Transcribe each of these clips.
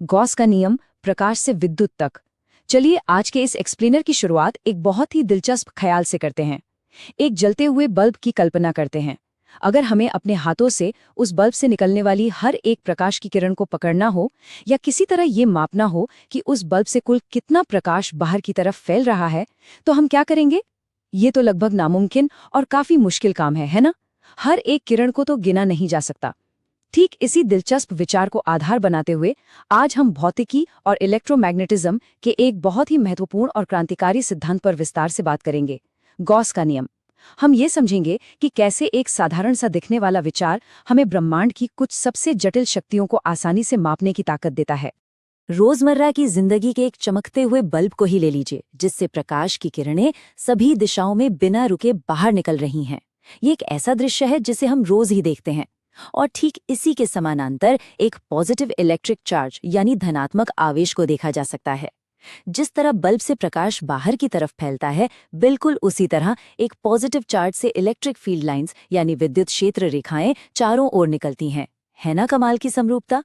Gauss का नियम, प्रकाश से विद्युत तक। चलिए आज के इस एक्सप्लेनर की शुरुआत एक बहुत ही दिलचस्प ख्याल से करते हैं। एक जलते हुए बल्ब की कल्पना करते हैं। अगर हमें अपने हाथों से उस बल्ब से निकलने वाली हर एक प्रकाश की किरण को पकड़ना हो या किसी तरह ये मापना हो कि उस बल्ब से कुल कितना प्रकाश बाहर की तरफ फैल रहा है, तो हम क्या करेंगे? ये तो लगभग नामुमकिन और काफी मुश्किल काम है ना? हर एक किरण को तो गिना नहीं जा सकता। ठीक इसी दिलचस्प विचार को आधार बनाते हुए आज हम भौतिकी और इलेक्ट्रोमैग्नेटिज्म के एक बहुत ही महत्वपूर्ण और क्रांतिकारी सिद्धांत पर विस्तार से बात करेंगे, गॉस का नियम। हम ये समझेंगे कि कैसे एक साधारण सा दिखने वाला विचार हमें ब्रह्मांड की कुछ सबसे जटिल शक्तियों को आसानी से मापने की ताकत देता है। रोजमर्रा की जिंदगी के एक चमकते हुए बल्ब को ही ले लीजिए, जिससे प्रकाश की किरणें सभी दिशाओं में बिना रुके बाहर निकल रही हैं। ये एक ऐसा दृश्य है जिसे हम रोज ही देखते हैं। और ठीक इसी के समानांतर एक पॉजिटिव इलेक्ट्रिक चार्ज यानी धनात्मक आवेश को देखा जा सकता है। जिस तरह बल्ब से प्रकाश बाहर की तरफ फैलता है, बिल्कुल उसी तरह एक पॉजिटिव चार्ज से इलेक्ट्रिक फील्ड लाइंस यानी विद्युत क्षेत्र रेखाएं चारों ओर निकलती हैं। है ना कमाल की समरूपता?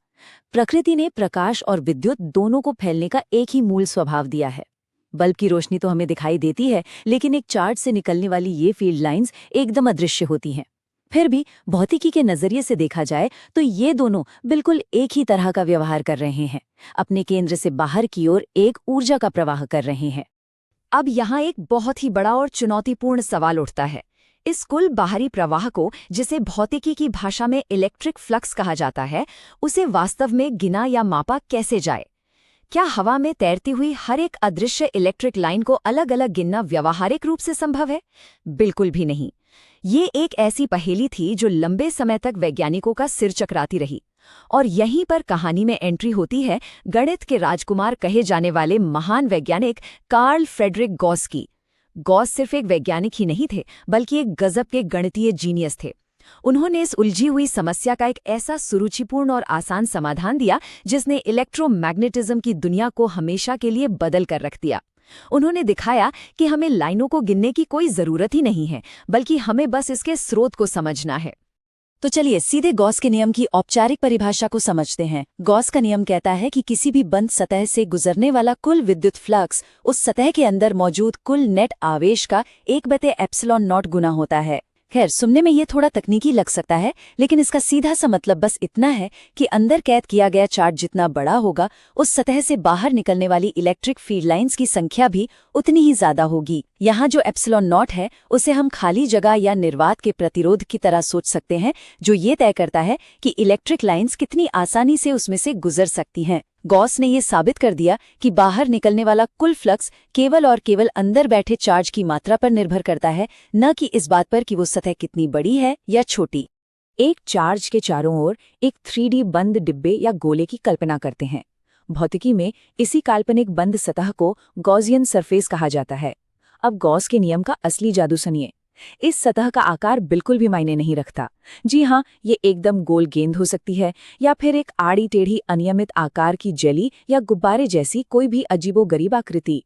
प्रकृति ने प्रकाश और विद्युत दोनों को फैलने का एक ही मूल स्वभाव दिया है। बल्ब की रोशनी तो हमें दिखाई देती है, लेकिन एक चार्ज से निकलने वाली ये फील्ड लाइंस एकदम अदृश्य होती हैं। फिर भी भौतिकी के नजरिए से देखा जाए तो ये दोनों बिल्कुल एक ही तरह का व्यवहार कर रहे हैं, अपने केंद्र से बाहर की ओर एक ऊर्जा का प्रवाह कर रहे हैं। अब यहाँ एक बहुत ही बड़ा और चुनौतीपूर्ण सवाल उठता है। इस कुल बाहरी प्रवाह को, जिसे भौतिकी की भाषा में इलेक्ट्रिक फ्लक्स कहा जाता है, उसे वास्तव में गिना या मापा कैसे जाए? क्या हवा में तैरती हुई हर एक अदृश्य इलेक्ट्रिक लाइन को अलग अलग गिनना व्यावहारिक रूप से संभव है? बिल्कुल भी नहीं। ये एक ऐसी पहेली थी जो लंबे समय तक वैज्ञानिकों का सिर चकराती रही। और यहीं पर कहानी में एंट्री होती है गणित के राजकुमार कहे जाने वाले महान वैज्ञानिक कार्ल फ्रेडरिक गॉस की। गॉस सिर्फ एक वैज्ञानिक ही नहीं थे, बल्कि एक गजब के गणितीय जीनियस थे। उन्होंने इस उलझी हुई समस्या का एक ऐसा सुरुचिपूर्ण और आसान समाधान दिया जिसने इलेक्ट्रोमैग्नेटिज्म की दुनिया को हमेशा के लिए बदल कर रख दिया। उन्होंने दिखाया कि हमें लाइनों को गिनने की कोई जरूरत ही नहीं है, बल्कि हमें बस इसके स्रोत को समझना है। तो चलिए सीधे गॉस के नियम की औपचारिक परिभाषा को समझते हैं। गॉस का नियम कहता है कि किसी भी बंद सतह से गुजरने वाला कुल विद्युत फ्लक्स उस सतह के अंदर मौजूद कुल नेट आवेश का 1/ε0 गुना होता है। खैर, सुनने में ये थोड़ा तकनीकी लग सकता है, लेकिन इसका सीधा सा मतलब बस इतना है कि अंदर कैद किया गया चार्ज जितना बड़ा होगा, उस सतह से बाहर निकलने वाली इलेक्ट्रिक फील्ड लाइंस की संख्या भी उतनी ही ज्यादा होगी। यहाँ जो ε0 है, उसे हम खाली जगह या निर्वात के प्रतिरोध की तरह सोच सकते हैं, जो ये तय करता है कि इलेक्ट्रिक लाइंस कितनी आसानी से उसमें से गुजर सकती हैं। गॉस ने ये साबित कर दिया कि बाहर निकलने वाला कुल फ्लक्स केवल और केवल अंदर बैठे चार्ज की मात्रा पर निर्भर करता है, न कि इस बात पर कि वो सतह कितनी बड़ी है या छोटी। एक चार्ज के चारों ओर एक 3D बंद डिब्बे या गोले की कल्पना करते हैं। भौतिकी में इसी काल्पनिक बंद सतह को गॉसियन सरफेस कहा जाता है। अब गॉस के नियम का असली जादू सुनिए। इस सतह का आकार बिल्कुल भी मायने नहीं रखता। जी हाँ, ये एकदम गोल गेंद हो सकती है या फिर एक आड़ी टेढ़ी अनियमित आकार की जेली या गुब्बारे जैसी कोई भी अजीबोगरीब आकृति।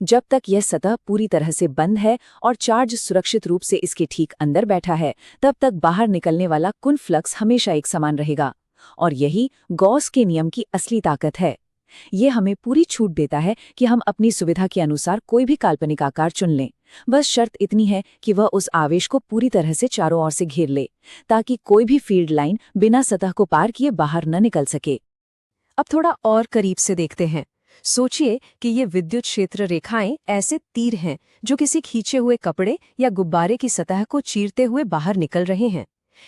जब तक यह सतह पूरी तरह से बंद है और चार्ज सुरक्षित रूप से इसके ठीक अंदर बैठा है, तब तक बाहर निकलने वाला कुल फ्लक्स हमेशा एक समान रहेगा। और यही गॉस के नियम की असली ताकत है। ये हमें पूरी छूट देता है कि हम अपनी सुविधा के अनुसार कोई भी काल्पनिक आकार चुन लें। बस शर्त इतनी है कि वह उस आवेश को पूरी तरह से चारों ओर से घेर ले, ताकि कोई भी फील्ड लाइन बिना सतह को पार किए बाहर न निकल सके। अब थोड़ा और करीब से देखते हैं। सोचिए कि ये विद्युत क्षेत्र रेखाएं ऐसे तीर हैं जो किसी खींचे हुए कपड़े या गुब्बारे की सतह को चीरते हुए बाहर निकल रहे हैं।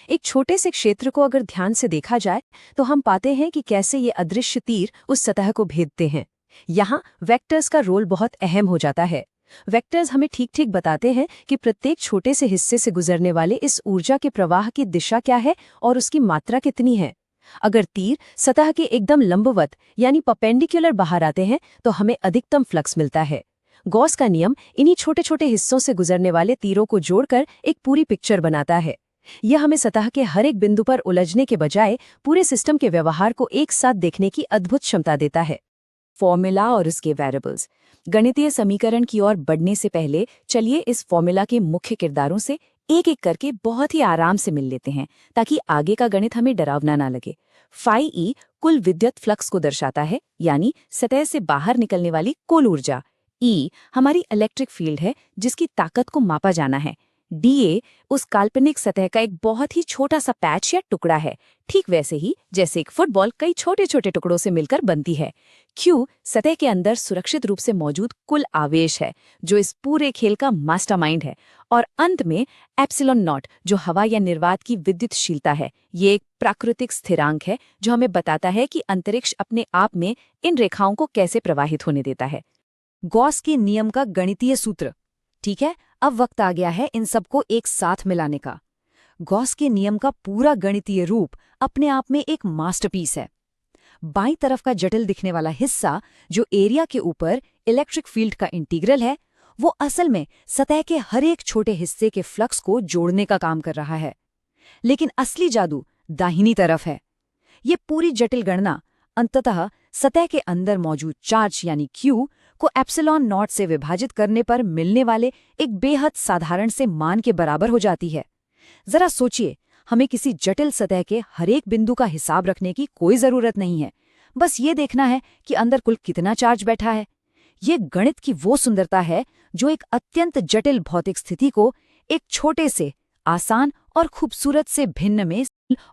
एक छोटे से क्षेत्र को अगर ध्यान से देखा जाए तो हम पाते हैं कि कैसे ये अदृश्य तीर उस सतह को भेदते हैं। यहाँ वेक्टर्स का रोल बहुत अहम हो जाता है। वेक्टर्स हमें ठीक ठीक बताते हैं कि प्रत्येक छोटे से हिस्से से गुजरने वाले इस ऊर्जा के प्रवाह की दिशा क्या है और उसकी मात्रा कितनी है। अगर तीर सतह के एकदम लंबवत यानी परपेंडिकुलर बाहर आते हैं तो हमें अधिकतम फ्लक्स मिलता है। गॉस का नियम इन्हीं छोटे छोटे हिस्सों से गुजरने वाले तीरों को जोड़कर एक पूरी पिक्चर बनाता है। यह हमें सतह के हर एक बिंदु पर उलझने के बजाय पूरे सिस्टम के व्यवहार को एक साथ देखने की अद्भुत क्षमता देता है। फॉर्मूला और उसके वेरिएबल्स। गणितीय समीकरण की ओर बढ़ने से पहले चलिए इस फॉर्मूला के मुख्य किरदारों से एक एक करके बहुत ही आराम से मिल लेते हैं, ताकि आगे का गणित हमें डरावना ना लगे। फाई ई कुल विद्युत फ्लक्स को दर्शाता है, यानी सतह से बाहर निकलने वाली कुल ऊर्जा। ई हमारी इलेक्ट्रिक फील्ड है जिसकी ताकत को मापा जाना है। डीए उस काल्पनिक सतह का एक बहुत ही छोटा सा पैच या टुकड़ा है, ठीक वैसे ही जैसे एक फुटबॉल कई छोटे छोटे टुकड़ों से मिलकर बनती है। क्यू सतह के अंदर सुरक्षित रूप से मौजूद कुल आवेश है जो इस पूरे खेल का मास्टरमाइंड है। और अंत में एप्सिलॉन नॉट जो हवा या निर्वात की विद्युतशीलता है। ये एक प्राकृतिक स्थिरांक है जो हमें बताता है कि अंतरिक्ष अपने आप में इन रेखाओं को कैसे प्रवाहित होने देता है। गॉस के नियम का गणितीय सूत्र। ठीक है, अब वक्त आ गया है इन सबको एक साथ मिलाने का। गॉस के नियम का पूरा गणितीय रूप अपने आप में एक मास्टरपीस है। बाईं तरफ का जटिल दिखने वाला हिस्सा जो एरिया के ऊपर इलेक्ट्रिक फील्ड का इंटीग्रल है, वो असल में सतह के हर एक छोटे हिस्से के फ्लक्स को जोड़ने का काम कर रहा है। लेकिन असली जादू दाहिनी तरफ है। ये पूरी जटिल गणना अंततः सतह के अंदर मौजूद चार्ज यानी क्यू को एप्सिलॉन नॉट से विभाजित करने पर मिलने वाले एक बेहद साधारण से मान के बराबर हो जाती है। जरा सोचिए, हमें किसी जटिल सतह के हर एक बिंदु का हिसाब रखने की कोई जरूरत नहीं है। बस ये देखना है कि अंदर कुल कितना चार्ज बैठा है। ये गणित की वो सुंदरता है जो एक अत्यंत जटिल भौतिक स्थिति को एक छोटे से आसान और खूबसूरत से भिन्न में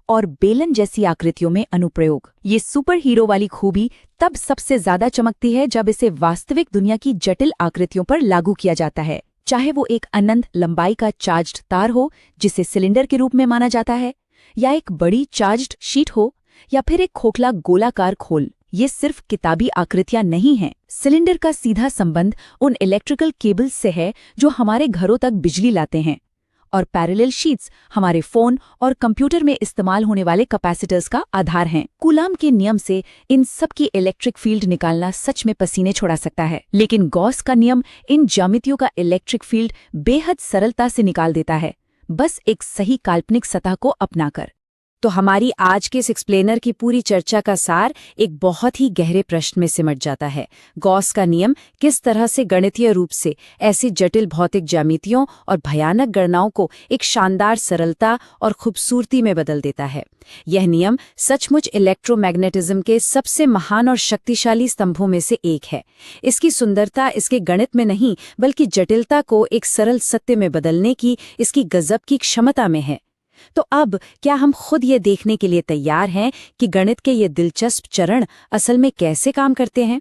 और बेलन जैसी आकृतियों में अनुप्रयोग। ये सुपर हीरो वाली खूबी तब सबसे ज्यादा चमकती है जब इसे वास्तविक दुनिया की जटिल आकृतियों पर लागू किया जाता है, चाहे वो एक अनंत लंबाई का चार्ज्ड तार हो जिसे सिलेंडर के रूप में माना जाता है, या एक बड़ी चार्ज्ड शीट हो, या फिर एक खोखला गोलाकार खोल। ये सिर्फ किताबी आकृतियां नहीं हैं। सिलेंडर का सीधा संबंध उन इलेक्ट्रिकल केबल्स से है जो हमारे घरों तक बिजली लाते हैं, और पैरेलल शीट्स हमारे फोन और कंप्यूटर में इस्तेमाल होने वाले कैपेसिटर्स का आधार हैं। कूलाम के नियम से इन सब की इलेक्ट्रिक फील्ड निकालना सच में पसीने छोड़ा सकता है, लेकिन गॉस का नियम इन ज्यामितियों का इलेक्ट्रिक फील्ड बेहद सरलता से निकाल देता है, बस एक सही काल्पनिक सतह को अपनाकर। तो हमारी आज के इस एक्सप्लेनर की पूरी चर्चा का सार एक बहुत ही गहरे प्रश्न में सिमट जाता है। गॉस का नियम किस तरह से गणितीय रूप से ऐसी जटिल भौतिक ज्यामितियों और भयानक गणनाओं को एक शानदार सरलता और खूबसूरती में बदल देता है। यह नियम सचमुच इलेक्ट्रोमैग्नेटिज्म के सबसे महान और शक्तिशाली स्तंभों में से एक है। इसकी सुंदरता इसके गणित में नहीं, बल्कि जटिलता को एक सरल सत्य में बदलने की इसकी गजब की क्षमता में है। तो अब क्या हम खुद ये देखने के लिए तैयार हैं कि गणित के ये दिलचस्प चरण असल में कैसे काम करते हैं?